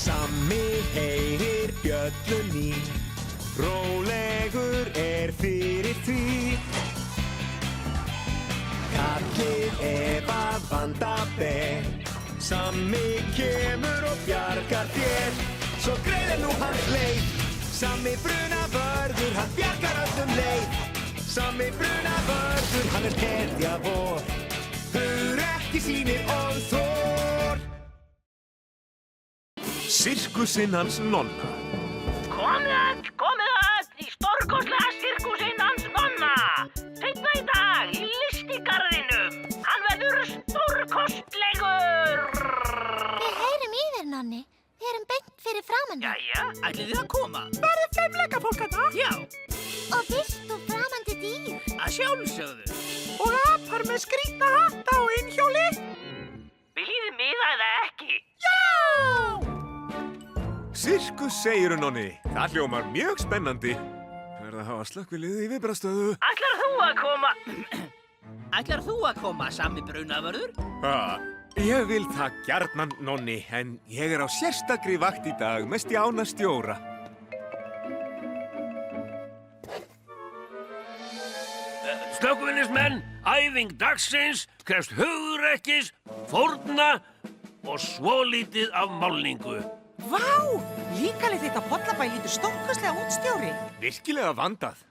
Sammi heyrir bjöllunni, rólegur fyrir því. Kallið að vanda ber, Sammi kemur og bjargar þér. Svo greiðir nú hans leið, Sammi brunavörður, hann bjargar öllum leið. Sammi brunavörður, hann hetja vor, hugrekki sýnir og þor. Sirkusinn hans Nonna. Komið öll í stórkostlega sirkusinn hans Nonna. Seinna í dag í lystigarðinum. Hann verður stórkostlegur. Við heyrum í þér, Nonni. Við erum beint fyrir framan þig. Jæja, ætlið þið að koma? Verður fimleikafólk þarna? Já, Og vilt og framandi dýr. að sjálfsögðu. Og apar með skrýtna hatta og innhjóli? Viljið þið miða eða ekki? Sirkus, segir Nonni. Það hljómar mjög spennandi. Verða að hafa slökkvilið í viðbragðsstöðu. Ætlar þú að koma? Ætlar þú að koma, Sammi brunavörður? Ég vil það gjarnan, Nonni, en ég á sérstakri vakt í dag með Stjána stjóra. Slökkviðnismenn, æfing dagsins krefst hugrekkis, fórna og svolítið af málningu. Vá! Líkalið þitt á Pollabæ lítur stórkostlega út, stjóri. Virkilega vandað.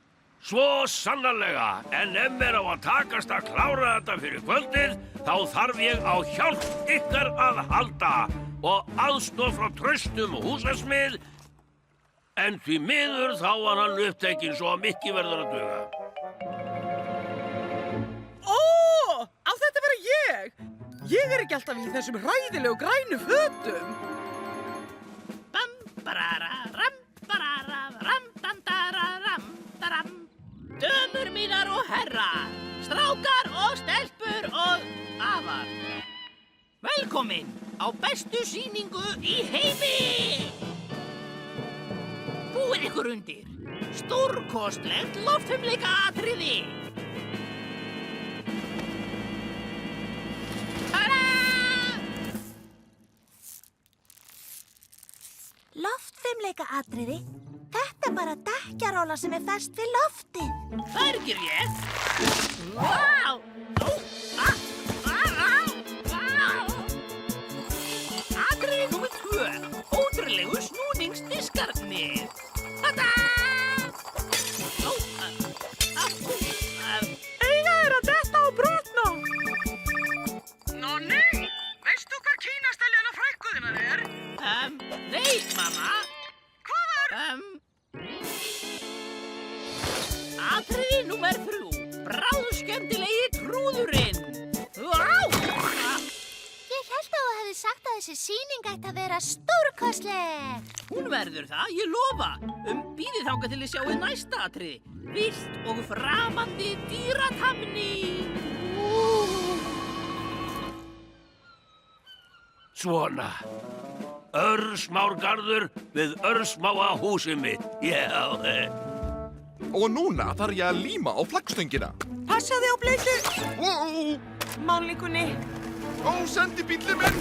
Svo sannarlega, en ef mér á að takast að klára þetta fyrir kvöldið, þá þarf ég á hjálp ykkar að halda og aðstoð frá traustum húsasmið, en því miður þá var hann upptekinn svo að mikið verður að duga. Ó! Á þetta vera ég! Ég ekki alltaf í þessum hræðilegu grænu fötum. Dömur mínar og herrar, strákar og stelpur og afar. Velkomin á bestu sýningu í heimi! Búið ykkur undir stórkostlegt loftfimleikaatriði. Loftfimleikaatriði? Þetta bara dekkjaróla sem fest við loftið. Það ekki rétt. Vá! Atriði númer 2. Ótrúlegu snúningsdiskarnir. Tada! Eiga að detta á brotna. Nonni, veistu hvað kínasteljan á frænkuðinnar er? Nei, mamma. Atriði númer 3. Bráðskemmtilegi trúðurinn. Ég hélt að þú hefði sagt að þessi sýning ætti að vera stórkostleg. Hún verður það, ég lofa. Bíðið þangað til þið sjáið næsta atriði. Villt og framandi dýratamning. Svona. Örsmár garður við örsmáa húsið mitt. Já, Og núna þarf ég að líma á flaggstöngina. Passaði á bleiku Ó, málningunni. sendibíllinn minn.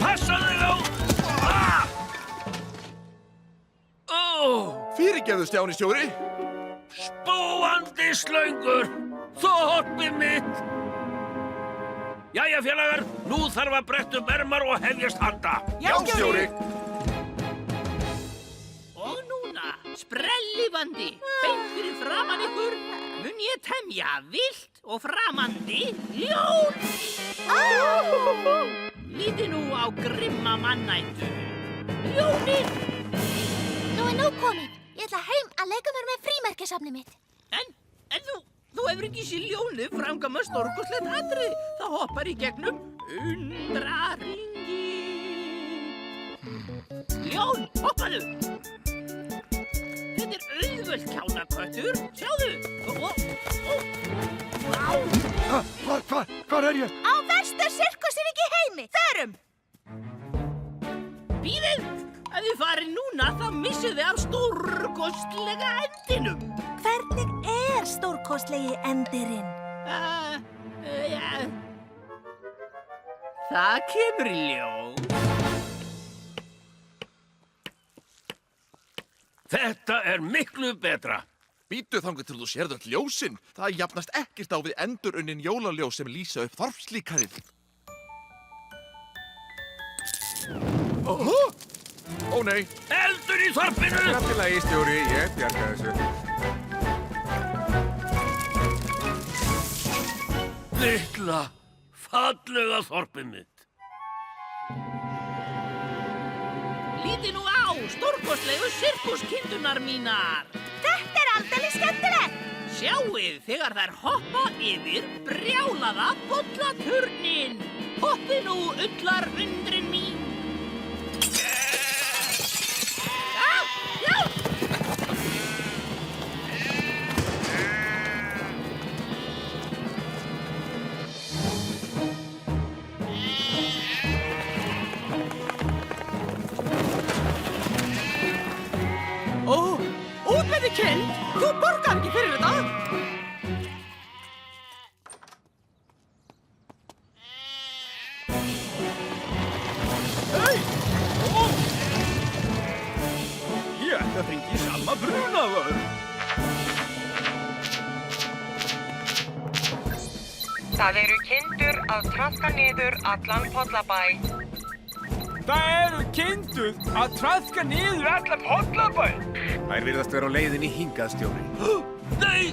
passaðu þig á! Fyrirgefðu, Stjáni stjóri. Spúandi slöngur! Þorpið mitt! Jæja, félagar, nú þarf að bretta upp ermar og hefjast handa. Já, stjóri. Og núna, sprellifandi, beint fyrir framan ykkur, mun ég temja villt og framandi ljón. Lítið nú á grimma mannættu. Ljónið! Nú er nóg komið. Ég ætla heim að leika mér með frímerkjasafnið mitt. En þú hefur ekki séð ljónið framkvæma stórkostlegt atriði. Það hoppar í gegnum undrahringi. Ljón, hoppaðu! Þetta er auðvöld kjánaköttur. Sjáðu! Hvar er ég? Á versta sirkusinn í heimi. Förum! Bíðið! Ef þið farið núna, þá missið þið af stórkostlega endinum. Hvernig er stórkostlegi endirinn? Það kemur í ljós. Þetta er miklu betra. Bíddu þangað til þú sérð öll ljósin. Það jafnast ekkert á við endurunnin jólaljós sem lýsa upp þorpslíkarið. Ó nei. Eldur í þorpinu! Allt í lagi, stjóri, ég bjarga þessu. Litla, fallega þorpið mitt. Lítið nú á, stórkostlegu sirkuskindurnar mínar. Þetta er aldeilis skemmtilegt. Sjáið þegar þær hoppa yfir brjálaða bollaturnin. Hoppið nú, ullar undrin mín. Út með þig, kind! Þú borgar ekki fyrir þetta! Ég ætti að hringi í Salma Brunavörð. Það eru kindur að traðka niður allan Pollabæ. Það eru kindur að traðka niður allan Pollabæ. Þær virðast vera á leiðinni hingað, stjóri. Nei,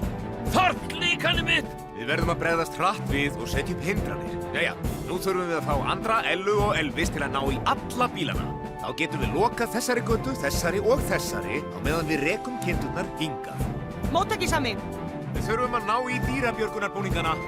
þorplíkanið mitt! Við verðum að bregðast hratt við og setja upp hindranir. Jæja, nú þurfum við að fá Andra, Ellu og Elvis til að ná í alla bílana. Þá getum við lokað þessari götu, þessari og þessari á meðan við rekum kindurnar hingað. Móttakið, Sammi. Við þurfum að ná í dýrabjörgunarbúningana.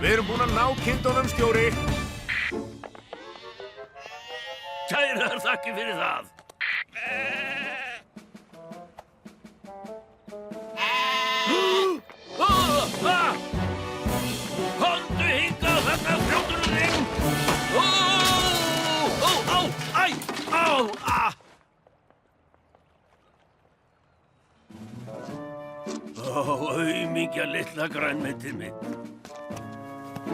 Við erum búin að ná kindunum, stjóri. Kærar þakkir fyrir það. Komdu hingað þetta frjóturinn! Aumingja litla grænmetið mitt.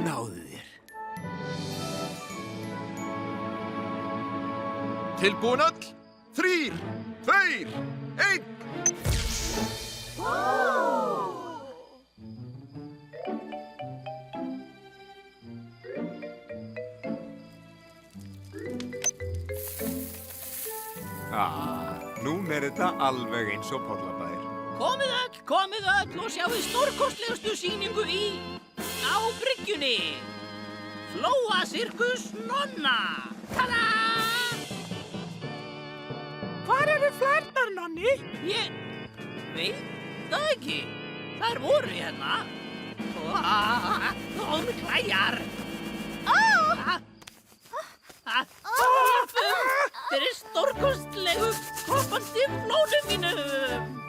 Náðu þér. Tilbúin öll? 3, 2, 1. Núna er þetta alveg eins og Pollabær. Komið öll og sjáðu stórkostlegustu sýningu á bryggjunni. Flóa Sirkus Nonna. Tada! Hvar eru flærnar, Nonni? Ég veit það ekki. Þær voru hérna. Hún klæjar. Fyrir stórkostlegu kroppandi flónum mínum.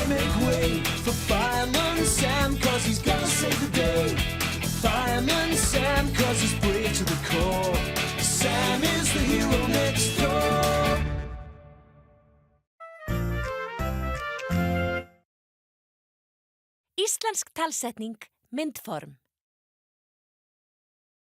Make way for Fireman Sam, 'cause he's gonna save the day. Fireman Sam, 'cause he's brave to the core. Sam is the hero next door. Íslensk talsetning, myndform.